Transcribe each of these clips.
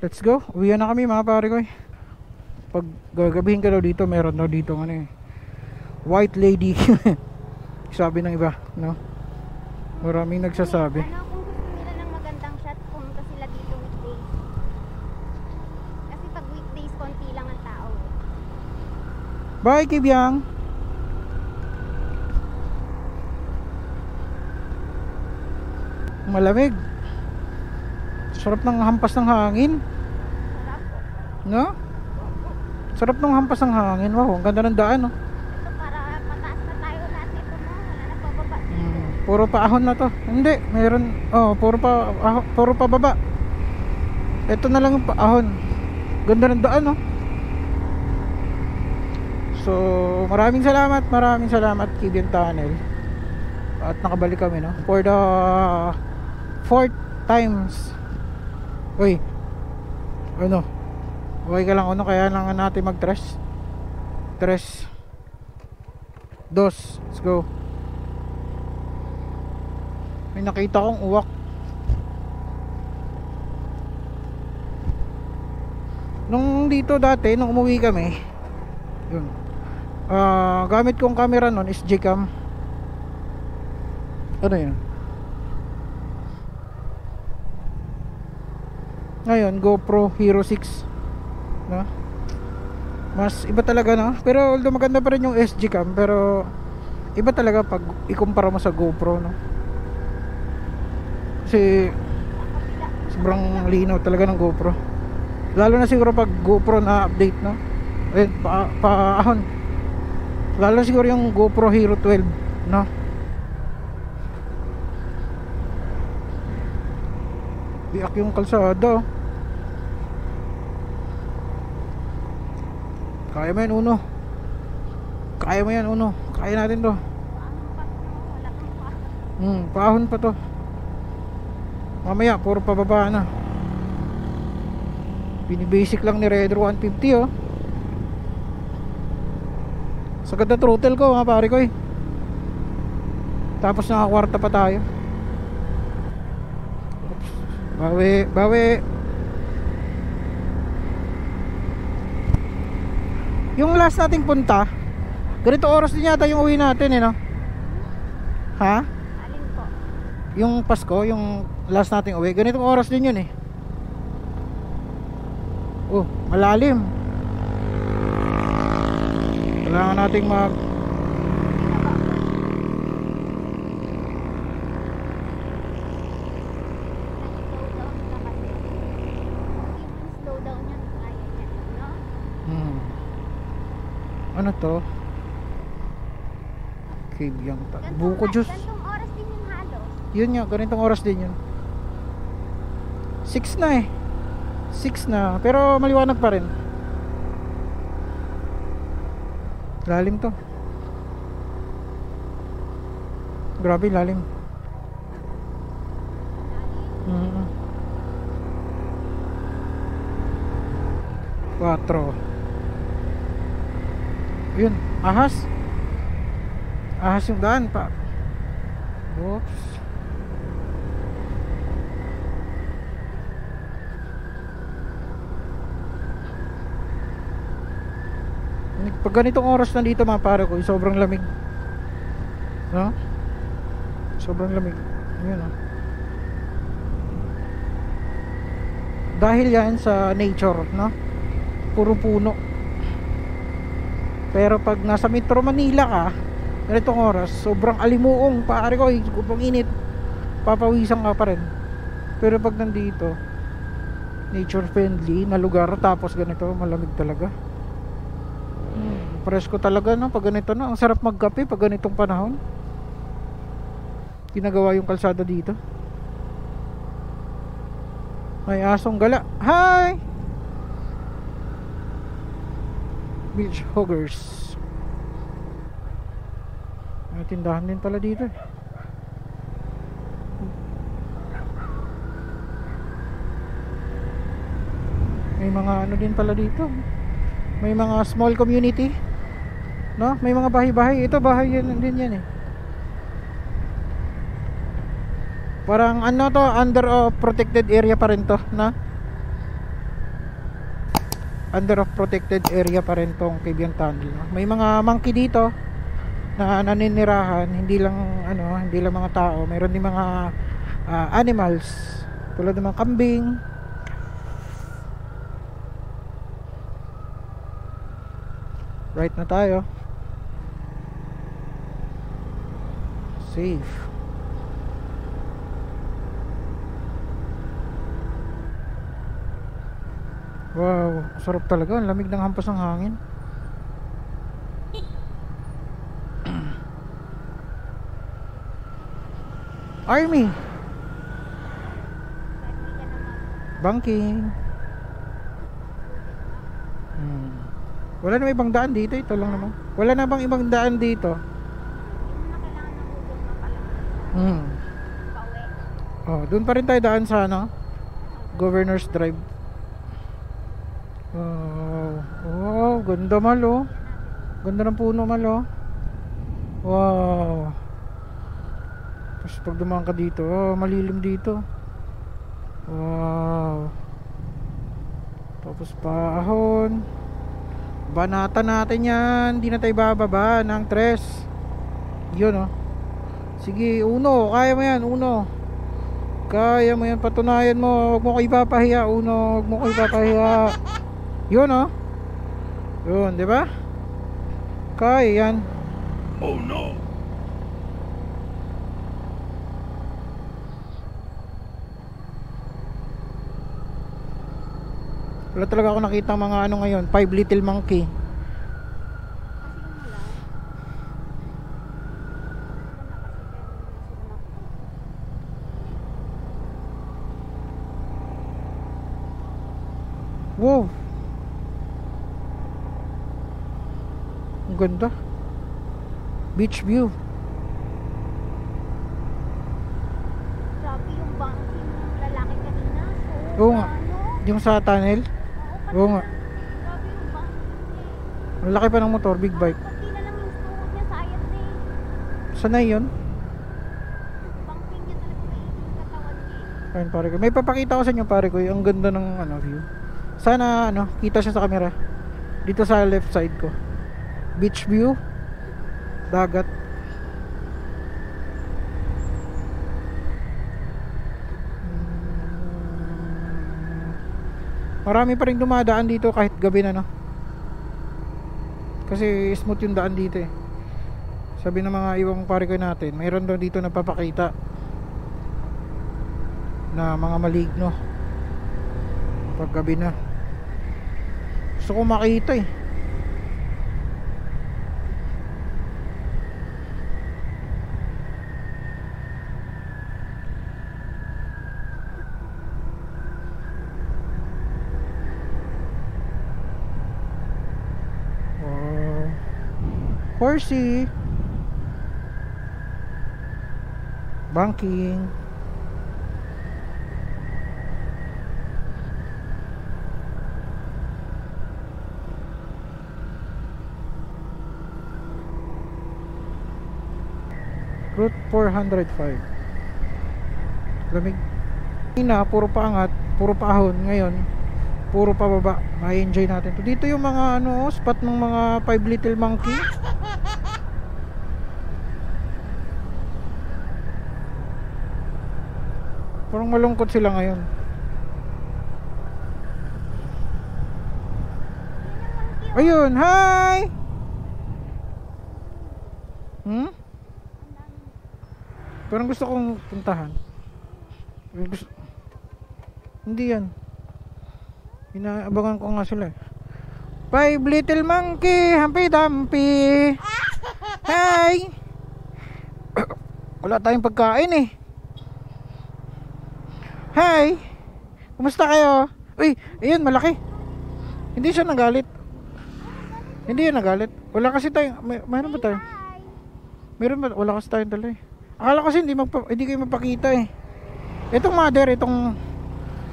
Let's go. Uwian na kami mga pare ko eh. Pag gagabihin ka daw dito, meron daw dito ano eh, white lady. Sabi ng iba, no? Maraming nagsasabi. Ano kung gusto nila ng magandang shot, pumunta sila dito weekdays. Kasi pag weekdays, konti lang ang tao. Bye, Kibyang. Malamig. Sarap ng hampas ng hangin. Sarap po. No? Sarap ng hampas ng hangin. Wow, ang ganda ng daan, no? Ito para pataas na tayo lahat ito mo. Wala na pababa dito. Puro paahon na to. Hindi, meron. Oh, puro pa baba. Ito na lang yung paahon. Ganda ng daan, no? So, maraming salamat Kibian Tunnel. At nakabalik kami, no? For the 4th times. Uy. Ano? Okay ka lang, ano? Kaya lang natin mag-tres. 3 2. Let's go. May nakita kong uwak. Nung dito dati, nung umuwi kami, yun, gamit kong camera nun is Gcam. Ano yun? Ngayon GoPro Hero 6, no? Mas iba talaga, no? Pero although maganda pa rin yung SG cam, pero iba talaga pag ikumpara mo sa GoPro, no? Kasi sobrang linaw talaga ng GoPro. Lalo na siguro pag GoPro na update, no? Paahon. Lalo siguro yung GoPro Hero 12, no? Biak yung kalsada, oh. Kaya mo yan, Uno. Kaya mo yan, Uno. Kaya natin to. Paahon pa to. Mamaya, puro pababa na. Binibasic lang ni Raider 150, oh. Sagad na throttle ko, mga pare ko, eh. Tapos nakakwarta pa tayo. Bawi. Yung last nating punta, ganito oras din yata yung uwi natin, eh, no? Ha? Alin po? Yung Pasko, yung last nating uwi, ganitong oras din yun, eh. Oh, malalim. Kailangan nating Slow down niya, kaya niya, no? ano to? Kibyang buko juice. Gantong oras din yung halos. Yun nga, ganitong oras din yun. 6 na eh. 6 na, pero maliwanag pa rin. Lalim to. Grabe lalim. 4. Yun, ahas. Ahas yung daan pa. Oops. Pag ganitong oras na dito mga pare ko, sobrang lamig, no? Sobrang lamig. Yun, no? Dahil yan sa nature, no? Puro puno. Pero pag nasa Metro Manila ka, ganitong oras, sobrang alimuong pare ko, sobrang init, papawisan ka pa rin. Pero pag nandito, nature friendly na lugar, tapos ganito, malamig talaga. Presko talaga, no? Pag ganito, no? Ang sarap magkape pag ganitong panahon. Ginagawa yung kalsada dito. May asong gala. Hi! Beach hoggers. May tindahan din pala dito, eh. May mga ano din pala dito. May mga small community, no? May mga bahay-bahay. Ito bahay yan din yan, eh. Parang ano to, under protected area pa rin to, na? under of protected area pa rin tong Cagayan Tunnel, no? May mga monkey dito na naninirahan, hindi lang hindi lang mga tao, mayroon din mga animals tulad ng mga kambing. Right na tayo. Safe. Wow, sarap talaga. Ang lamig ng hampas ng hangin. Army. Banking. Wala na ibang daan dito. Ito lang naman. Wala na bang ibang daan dito? Oh, doon pa rin tayo daan sa Governor's Drive. Oh, ganda malo. Ganda ng puno malo. Wow. Tapos pag dumaan ka dito, malilim dito. Wow. Tapos paahon. Banatan natin yan. Hindi na tayo bababa ng 3. Yun Sige, Uno. Kaya mo yan, Uno. Kaya mo yan. Patunayan mo. Huwag mo ko ipapahiya, Uno. Huwag mo ko ipapahiya. Yun Yun, di ba? Kaya yan. Oh no. Wala talaga ako nakita mga ngayon, 5 Little Monkey. Wow. Ang ganda. Beach view. Grabe yung banking lalaki kanina. Oo nga. Yung sa tunnel. Oo nga. Grabe yung banking. Ang laki pa ng motor, big bike. Pati na lang yung tuhod niya sa ayat na Sanay yun. Banking niya talaga yung katawan niya. Ayun pare ko. May papakita ko sa inyo pare ko. Ang ganda ng view. Sana kita siya sa camera. Dito sa left side ko. Beach view. Dagat. Marami pa rin dumadaan dito kahit gabi na kasi smooth yung daan dito sabi ng mga ibang pare ko natin, mayroon daw dito napapakita na mga maligno pag gabi na. Gusto ko makita Horsey. Banking. Route 405. Lamig. Puro paangat, puro paahon. Ngayon, puro pababa. Ma-enjoy natin to. Dito yung mga spot ng mga 5 Little Monkey. Parang malungkot sila ngayon. Ayun, hi! Parang gusto kong puntahan. Hindi yan. Inaabangan ko nga sila 5 Little Monkey, Humpy Dumpy. Hi! Wala tayong pagkain Hi! Kumusta kayo? Uy, ayun, malaki. Hindi siya nagalit. Hindi yan nagalit. Wala kasi tayo. Mayroon ba tayo? Meron ba? Wala kasi tayong dala Akala kasi hindi kayo mapakita Itong mother, ito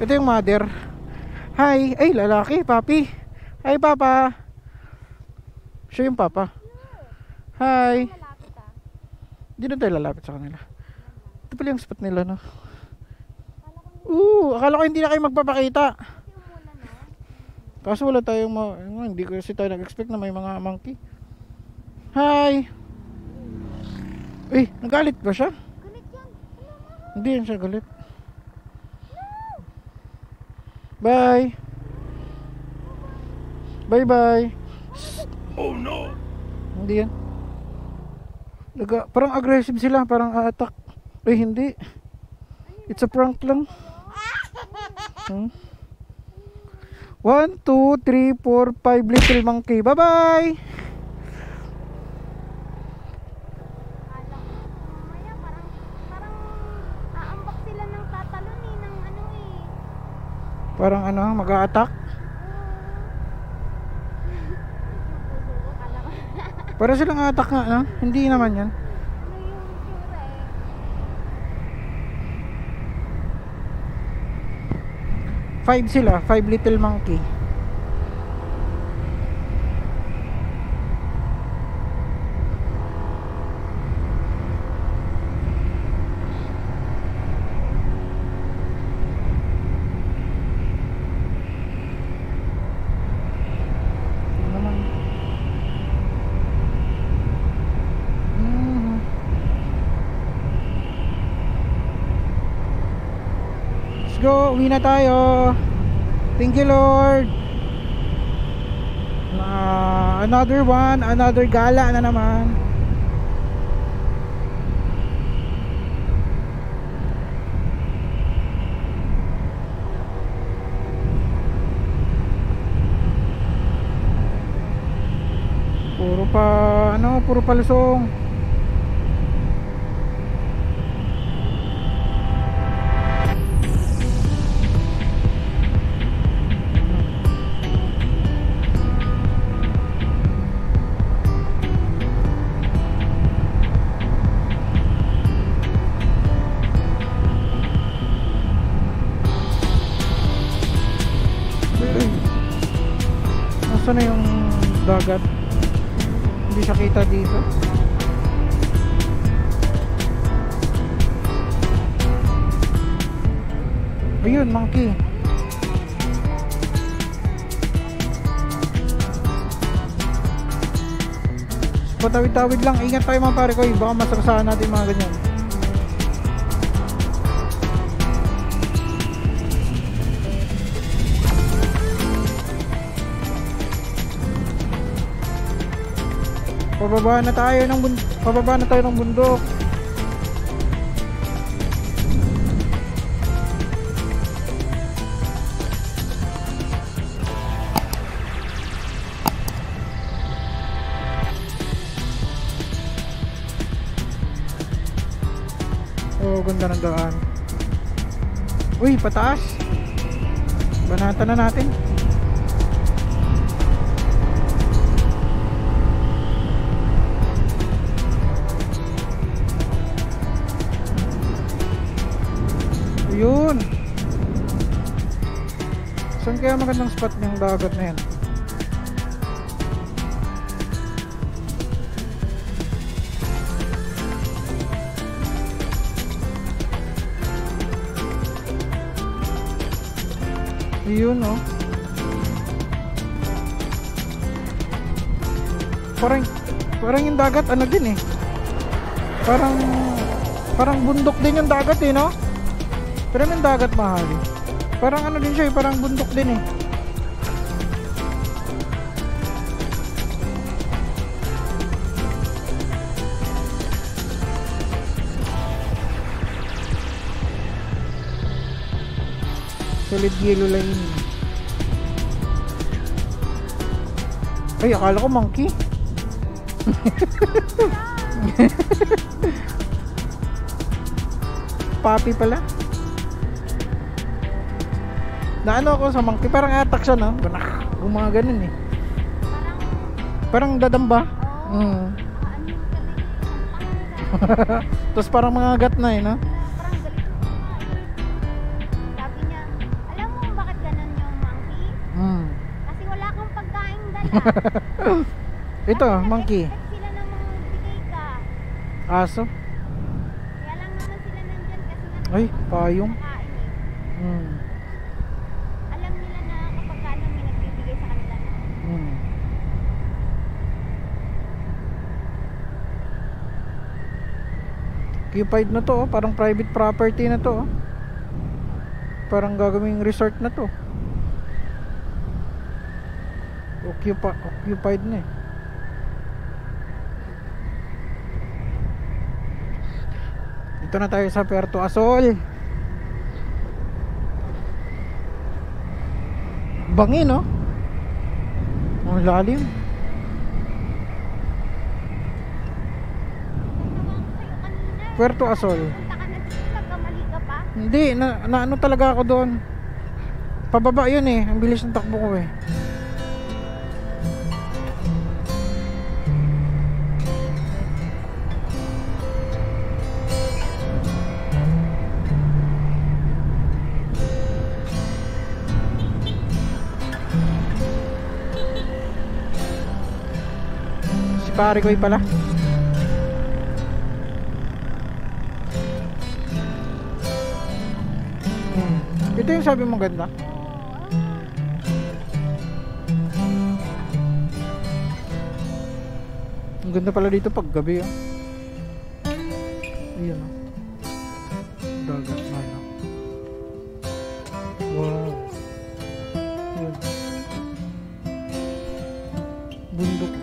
yung mother. Hi! Ay, lalaki, papi. Hi, papa. Siya yung papa. Hi! Hindi na tayo lalapit sa kanila. Ito pala yung spot nila akala ko hindi na kayo magpapakita. Kaso wala tayong hindi ko kasi tayo nag-expect na may mga monkey. Hi! Nagalit ba siya? Galit yan. Hindi yan siya galit. Bye! Bye-bye! Oh no! Hindi yan. Parang aggressive sila, parang attack. Hindi. It's a prank lang. 1, 2, 3, 4, 5 little monkey. Bye-bye! Alam ko, mamaya parang aambak sila ng tatalon ng ano eh. Parang mag-a-attack. Puso ko, kala ko. Para silang attack nga, no? Hindi naman yan. Ano yung tsura eh. 5 sila, 5 little monkey. Go, uwi na tayo. Thank you Lord. Another one, another gala na naman. Puro palusong. Nasaan na yung dagat? Hindi siya kita dito. Ayun, monkey. Patawid-tawid lang. Ingat tayo mga pare ko. Baka masakasaan natin mga ganyan. Pababa na tayo ng bundok. Oh, ganda ng daan. Uy, pataas. Banatan na natin. Yun. Saan kaya magandang spot ng dagat na yan? Yun oh. Parang yung dagat ano din eh. Parang bundok din yung dagat eh, no? Pero yung dagat mahal. Parang ano din siya eh, parang bundok din eh. Solid yellow line. Ay, akala ko monkey. Papi pala. Naano ako sa monkey, parang attack siya, no? Kung mga ganun eh. Parang dadamba. Oo. Tapos parang mga gat na eh, no? Parang galit mo nga eh. Sabi niya, alam mo kung bakit ganun yung monkey? Kasi wala kang pagkain dala. Ito, Kasi monkey. nag-expect sila na magbigay ka. Aso. Kaya lang naman sila nandyan kasi nga Ay, payong. kumakain eh. Alam nila na kapag ka may nagbibigay Occupied na to, oh. Parang private property na to, oh. Parang gagawing resort na to. Occupied na eh. Dito na tayo sa Puerto Asol. Bangin, no? Ang lalim. Puerto Asol. Punta ka na dito, nagkamali ka pa. Hindi, na ano talaga ako doon. Pababa yun eh. Ang bilis ng takbo ko eh. Si pare ko pala. Ito yung sabi mo ganda. Ang ganda pala dito pag gabi, oh. Ayan, oh. Dagat na lang. Wow. Ayan. Bundok.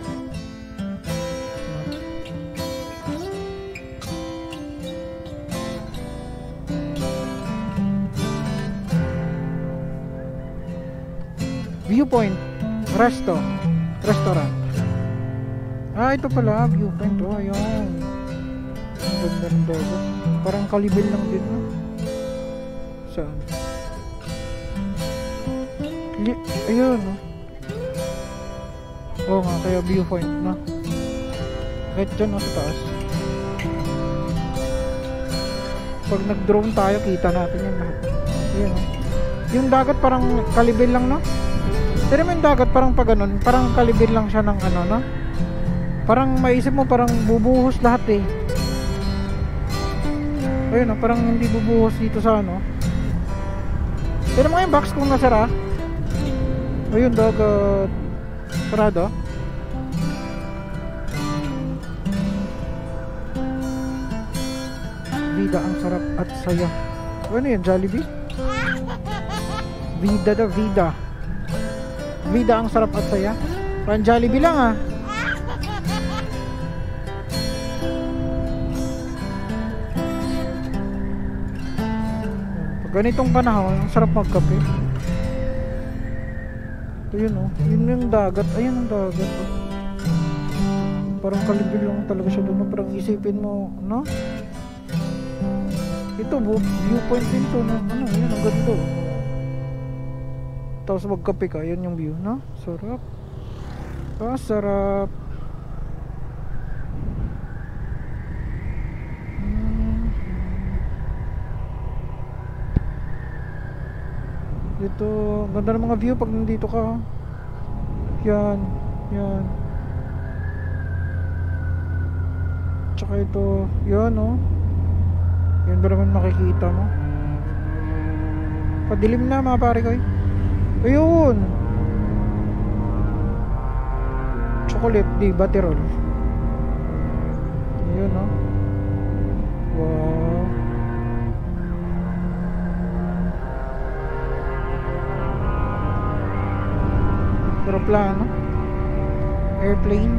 Viewpoint restaurant. Ito pala viewpoint. Ayun. Ang ganda ng dagat. Parang Kalibil lang din, no? Saan? Ayun, no? Oo nga, kaya viewpoint, no? Kahit dyan, no, sa taas. Pag nag-drone tayo, kita natin yung lahat. Ayun, no? Yung dagat parang Kalibil lang, no? Pero yung dagat parang pag ganun, parang Kalibil lang siya ng ano, no? Parang maisip mo parang bubuhos lahat eh. Ayun, no? Parang hindi bubuhos dito sa ano. Pero mga yung box kung nasara. Ayun, dagat. Sarado. Vida ang sarap at saya. Ano yan, Jollibee? Vida da vida. Vida ang sarap at saya. Parang Jollibee lang, ah. Pag ganitong panahon, ang sarap magkape. Ito yun, oh. Yun yung dagat. Ayun ang dagat, oh. Parang Kalibil lang talaga siya doon. Parang isipin mo, no? Ito, viewpoint din to, no? Ano, yun, ang ganda, oh. Tapos magkape ka, yun yung view, no? Sarap. Sarap. Dito, ganda ng mga view pag nandito ka. Yan, yan. Tsaka ito, yan, no? Yan ba naman makikita mo? Padilim na, mga pare ko, eh. Ayun, chocolate di Baterol. Ayun, no? Wow. Aeroplano, airplane.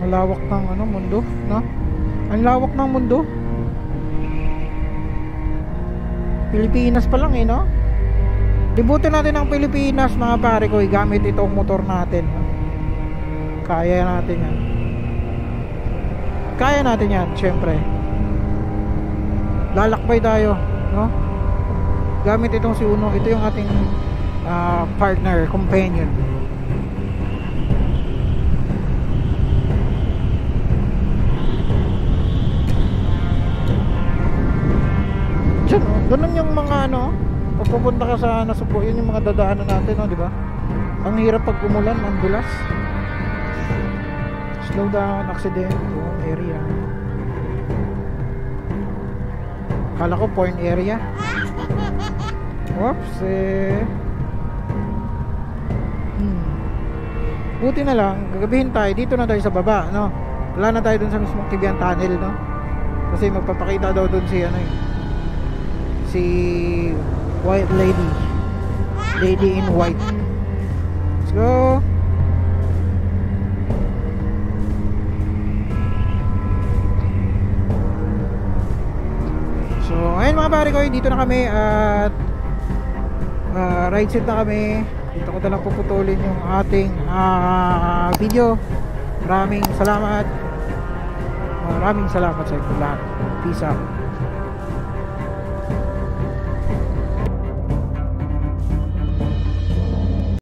Ang lawak ng ano, mundo, no? Ang lawak ng mundo. Pilipinas pa lang, eh, no? Libutin natin ang Pilipinas, mga pare ko, gamit itong motor natin, no? Kaya natin yan. Kaya natin yan, syempre. Lalakbay tayo, no? Gamit itong si Uno. Ito yung ating partner, companion. Diyan, oh. Ganun yung mga ano, pag pupunta ka sa Nasugbo, yun yung mga dadaanan natin, no, di ba? Ang hirap pag umulan, ang dulas. Slow down, accident, area. Kala ko porn area. Oops, buti na lang, gagabihin tayo, dito na tayo sa baba, no? Wala na tayo dun sa mismong Tibian Tunnel, no? Kasi magpapakita daw dun si, ano eh, si White Lady. Lady in White. Let's go! So, ayun mga pare ko, dito na kami at right side na kami. Dito ko na lang puputulin yung ating video. Maraming salamat sa inyo lahat. Peace out.